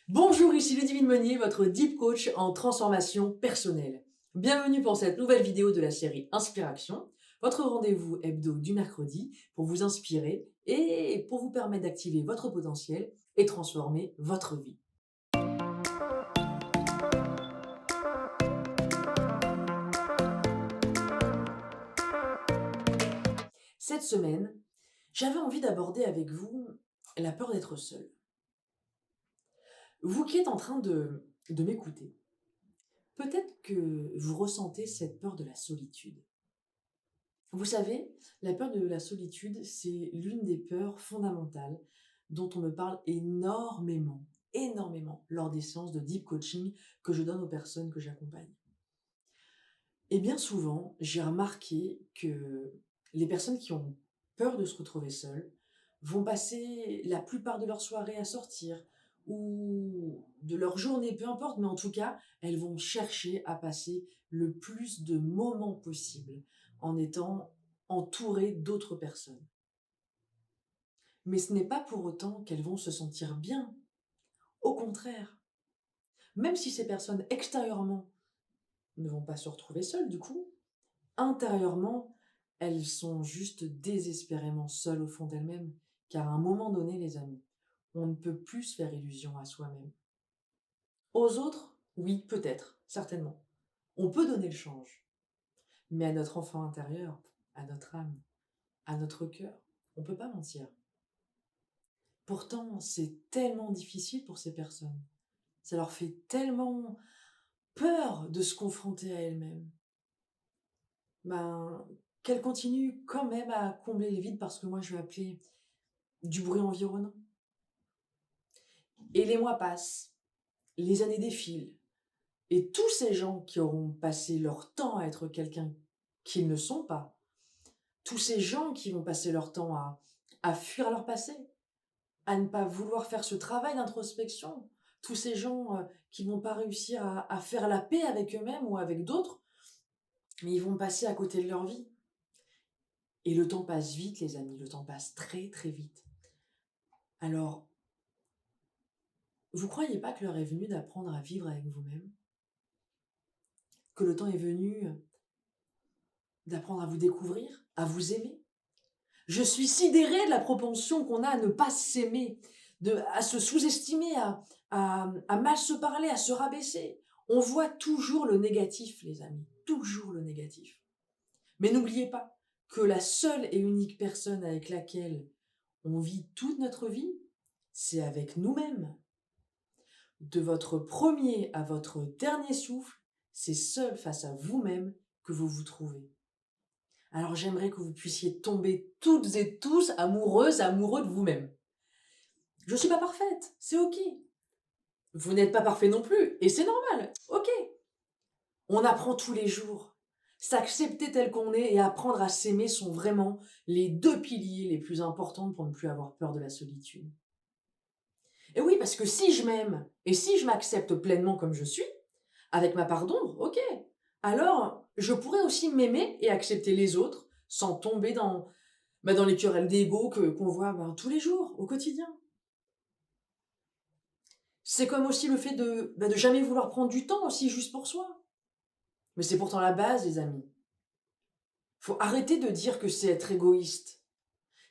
Bonjour, ici Ludivine Meunier, votre Deep Coach en transformation personnelle. Bienvenue pour cette nouvelle vidéo de la série Inspiration, votre rendez-vous hebdo du mercredi pour vous inspirer et pour vous permettre d'activer votre potentiel et transformer votre vie. Cette semaine, j'avais envie d'aborder avec vous la peur d'être seul. Vous qui êtes en train de m'écouter, peut-être que vous ressentez cette peur de la solitude. Vous savez, la peur de la solitude, c'est l'une des peurs fondamentales dont on me parle énormément lors des séances de deep coaching que je donne aux personnes que j'accompagne. Et bien souvent, j'ai remarqué que les personnes qui ont peur de se retrouver seules vont passer la plupart de leur soirée à sortir ou de leur journée, peu importe, mais en tout cas, elles vont chercher à passer le plus de moments possible en étant entourées d'autres personnes. Mais ce n'est pas pour autant qu'elles vont se sentir bien. Au contraire, même si ces personnes extérieurement ne vont pas se retrouver seules, du coup, intérieurement, elles sont juste désespérément seules au fond d'elles-mêmes, car à un moment donné, les amis, on ne peut plus se faire illusion à soi-même. Aux autres, oui, peut-être, certainement. On peut donner le change, mais à notre enfant intérieur, à notre âme, à notre cœur, on ne peut pas mentir. Pourtant, c'est tellement difficile pour ces personnes. Ça leur fait tellement peur de se confronter à elles-mêmes. Ben, qu'elles continuent quand même à combler le vide parce que moi je vais appeler du bruit environnant. Et les mois passent, les années défilent, et tous ces gens qui auront passé leur temps à être quelqu'un qu'ils ne sont pas, tous ces gens qui vont passer leur temps à fuir leur passé, à ne pas vouloir faire ce travail d'introspection, tous ces gens qui vont pas réussir à faire la paix avec eux-mêmes ou avec d'autres, mais ils vont passer à côté de leur vie. Et le temps passe vite, les amis, le temps passe très très vite. Alors, vous croyez pas que l'heure est venue d'apprendre à vivre avec vous-même? Que le temps est venu d'apprendre à vous découvrir, à vous aimer? Je suis sidérée de la propension qu'on a à ne pas s'aimer, à se sous-estimer, à mal se parler, à se rabaisser. On voit toujours le négatif, les amis, toujours le négatif. Mais n'oubliez pas que la seule et unique personne avec laquelle on vit toute notre vie, c'est avec nous-mêmes. De votre premier à votre dernier souffle, c'est seul face à vous-même que vous vous trouvez. Alors j'aimerais que vous puissiez tomber toutes et tous amoureuses, amoureux de vous-même. Je ne suis pas parfaite, c'est ok. Vous n'êtes pas parfait non plus, et c'est normal, ok. On apprend tous les jours. S'accepter tel qu'on est et apprendre à s'aimer sont vraiment les deux piliers les plus importants pour ne plus avoir peur de la solitude. Et oui, parce que si je m'aime et si je m'accepte pleinement comme je suis, avec ma part d'ombre, ok. Alors, je pourrais aussi m'aimer et accepter les autres sans tomber dans les querelles d'ego qu'on voit tous les jours, au quotidien. C'est comme aussi le fait de jamais vouloir prendre du temps aussi juste pour soi. Mais c'est pourtant la base, les amis. Faut arrêter de dire que c'est être égoïste.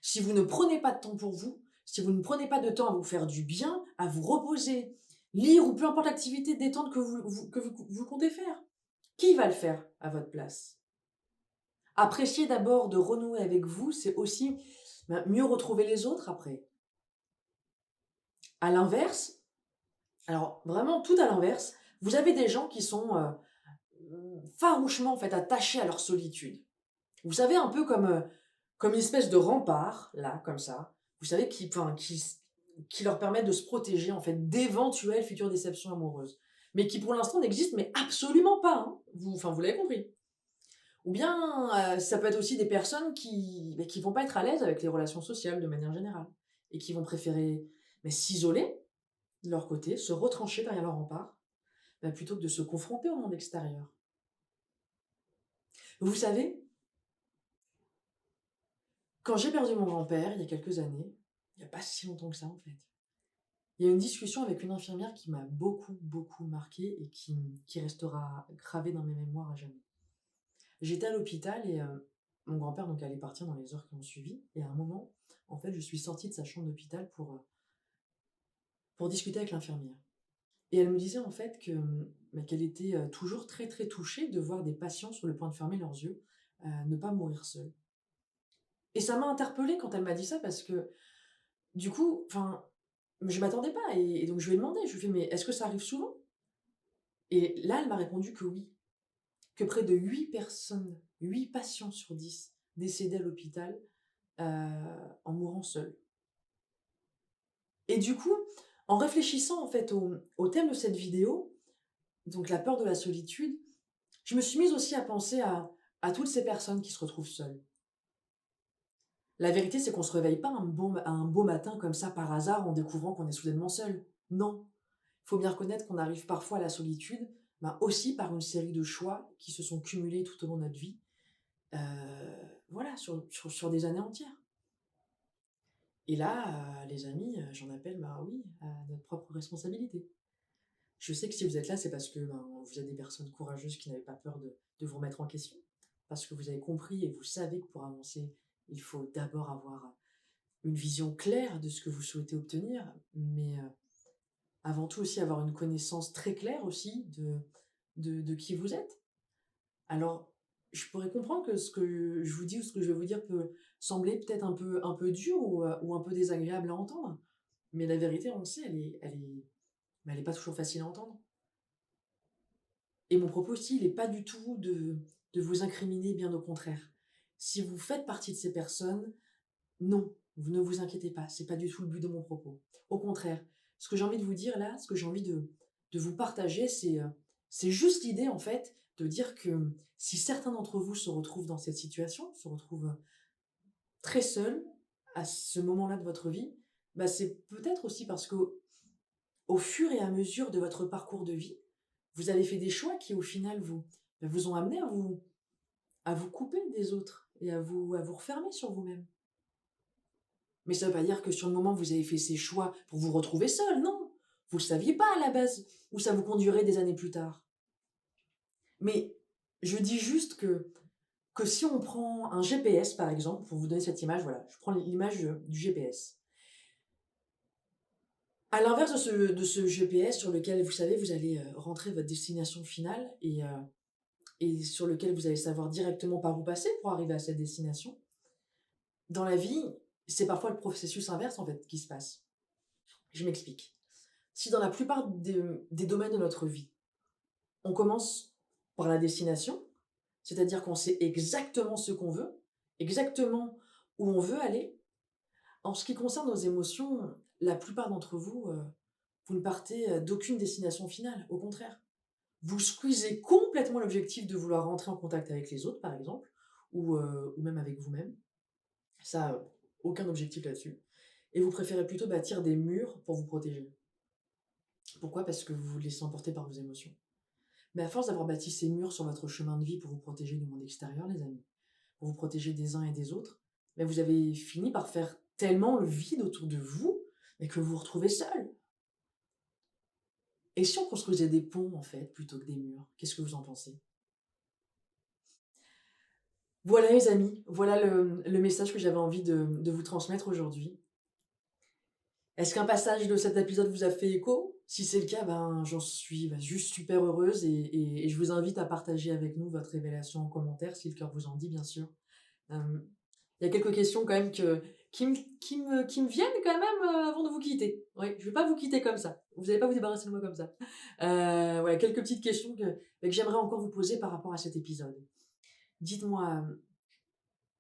Si vous ne prenez pas de temps pour vous, si vous ne prenez pas de temps à vous faire du bien, à vous reposer, lire ou peu importe l'activité de détente que vous comptez faire, qui va le faire à votre place? Apprécier d'abord de renouer avec vous, c'est aussi mieux retrouver les autres après. À l'inverse, alors vraiment tout à l'inverse, vous avez des gens qui sont farouchement en fait attachés à leur solitude. Vous savez, un peu comme une espèce de rempart, là, comme ça, vous savez, qui leur permet de se protéger en fait d'éventuelles futures déceptions amoureuses. Mais qui pour l'instant n'existent mais absolument pas. Hein. Vous l'avez compris. Ou bien ça peut être aussi des personnes qui vont pas être à l'aise avec les relations sociales de manière générale. Et qui vont préférer s'isoler de leur côté, se retrancher derrière leur rempart, plutôt que de se confronter au monde extérieur. Vous savez, quand j'ai perdu mon grand-père il y a quelques années, il n'y a pas si longtemps que ça en fait, Il y a une discussion avec une infirmière qui m'a beaucoup, beaucoup marquée et qui restera gravée dans mes mémoires à jamais. J'étais à l'hôpital et mon grand-père donc allait partir dans les heures qui ont suivi et à un moment, en fait, je suis sortie de sa chambre d'hôpital pour discuter avec l'infirmière et elle me disait en fait que, bah, qu'elle était, toujours très, très touchée de voir des patients sur le point de fermer leurs yeux, ne pas mourir seuls et ça m'a interpellée quand elle m'a dit ça parce que du coup, enfin, je m'attendais pas et donc je lui ai demandé, je lui ai fait: «Mais est-ce que ça arrive souvent?» Et là, elle m'a répondu que oui, que près de 8 personnes, 8 patients sur 10 décédaient à l'hôpital, en mourant seuls. Et du coup, en réfléchissant en fait au thème de cette vidéo, donc la peur de la solitude, je me suis mise aussi à penser à toutes ces personnes qui se retrouvent seules. La vérité, c'est qu'on se réveille pas un beau matin comme ça par hasard en découvrant qu'on est soudainement seul. Non. Il faut bien reconnaître qu'on arrive parfois à la solitude, ben, aussi par une série de choix qui se sont cumulés tout au long de notre vie, heu, voilà, sur des années entières. Et là, les amis, j'en appelle, bah, oui, à notre propre responsabilité. Je sais que si vous êtes là, c'est parce que, ben, vous êtes des personnes courageuses qui n'avez pas peur de vous remettre en question. Parce que vous avez compris et vous savez que pour avancer, il faut d'abord avoir une vision claire de ce que vous souhaitez obtenir, mais avant tout aussi avoir une connaissance très claire aussi de qui vous êtes. Alors, je pourrais comprendre que ce que je vous dis ou ce que je vais vous dire peut sembler peut-être un peu dur ou un peu désagréable à entendre, mais la vérité, on le sait, bah, elle est pas toujours facile à entendre. Et mon propos aussi, il est pas du tout de vous incriminer, bien au contraire. Si vous faites partie de ces personnes, non, vous ne vous inquiétez pas, c'est pas du tout le but de mon propos. Au contraire, ce que j'ai envie de vous dire là, ce que j'ai envie de vous partager, c'est juste l'idée en fait de dire que si certains d'entre vous se retrouvent dans cette situation, se retrouvent très seuls à ce moment-là de votre vie, bah, c'est peut-être aussi parce que au fur et à mesure de votre parcours de vie, vous avez fait des choix qui au final vous ont amené à vous couper des autres et à vous refermer sur vous-même. Mais ça veut pas dire que sur le moment, vous avez fait ces choix pour vous retrouver seul, non. Vous le saviez pas à la base, où ça vous conduirait des années plus tard. Mais je dis juste que si on prend un GPS, par exemple, pour vous donner cette image, voilà, je prends l'image du GPS. À l'inverse de ce GPS sur lequel, vous savez, vous allez rentrer votre destination finale et sur lequel vous allez savoir directement par où passer pour arriver à cette destination, dans la vie, c'est parfois le processus inverse, en fait, qui se passe. Je m'explique. Si dans la plupart des domaines de notre vie, on commence par la destination, c'est-à-dire qu'on sait exactement ce qu'on veut, exactement où on veut aller, en ce qui concerne nos émotions, la plupart d'entre vous, vous ne partez d'aucune destination finale, au contraire. Vous squeezez complètement l'objectif de vouloir rentrer en contact avec les autres, par exemple, ou même avec vous-même. Ça, aucun objectif là-dessus. Et vous préférez plutôt bâtir des murs pour vous protéger. Pourquoi? Parce que vous vous laissez emporter par vos émotions. Mais à force d'avoir bâti ces murs sur votre chemin de vie pour vous protéger du monde extérieur, les amis, pour vous protéger des uns et des autres, mais vous avez fini par faire tellement le vide autour de vous, mais que vous vous retrouvez seul. Et si on construisait des ponts, en fait, plutôt que des murs? Qu'est-ce que vous en pensez? Voilà les amis, voilà le message que j'avais envie de vous transmettre aujourd'hui. Est-ce qu'un passage de cet épisode vous a fait écho? Si c'est le cas, ben, j'en suis, bah, juste super heureuse et je vous invite à partager avec nous votre révélation en commentaire, si le cœur vous en dit, bien sûr. Hem, il y a quelques questions quand même qui me viennent quand même, avant de vous quitter. Oui, je vais pas vous quitter comme ça. Vous allez pas vous débarrasser de moi comme ça. Ouais, quelques petites questions que j'aimerais encore vous poser par rapport à cet épisode. Dites-moi,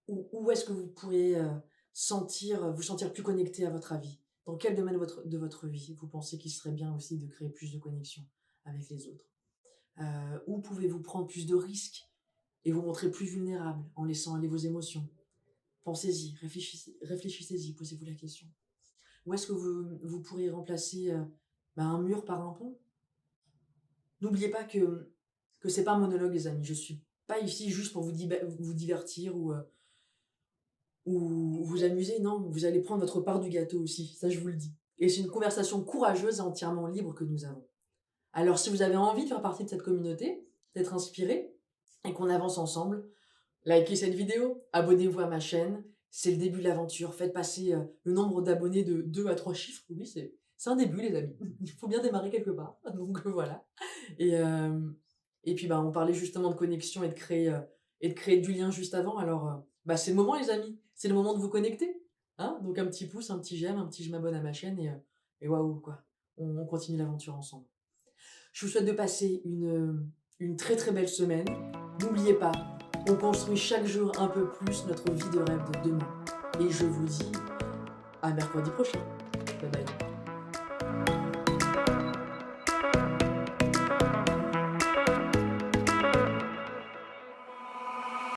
où est-ce que vous pourriez, vous sentir plus connecté à votre avis? Dans quel domaine de votre vie vous pensez qu'il serait bien aussi de créer plus de connexion avec les autres? Où pouvez-vous prendre plus de risques et vous montrer plus vulnérable en laissant aller vos émotions? Pensez-y, réfléchissez-y, posez-vous la question. Où est-ce que vous pourriez remplacer, bah, un mur par un pont? N'oubliez pas que c'est pas un monologue, les amis. Je suis pas ici juste pour vous divertir ou vous amuser, non, vous allez prendre votre part du gâteau aussi, ça je vous le dis. Et c'est une conversation courageuse et entièrement libre que nous avons. Alors si vous avez envie de faire partie de cette communauté, d'être inspiré et qu'on avance ensemble, likez cette vidéo, abonnez-vous à ma chaîne, c'est le début de l'aventure. Faites passer le nombre d'abonnés de 2 à 3 chiffres. Oui, c'est un début, les amis. Il faut bien démarrer quelque part. Donc voilà. Et, euh, et puis, bah, on parlait justement de connexion et de créer du lien juste avant. Alors, bah, c'est le moment, les amis. C'est le moment de vous connecter. Hein, donc, un petit pouce, un petit j'aime, un petit je m'abonne à ma chaîne. Et waouh, quoi. On continue l'aventure ensemble. Je vous souhaite de passer une très très belle semaine. N'oubliez pas, on construit chaque jour un peu plus notre vie de rêve de demain. Et je vous dis à mercredi prochain. Bye bye.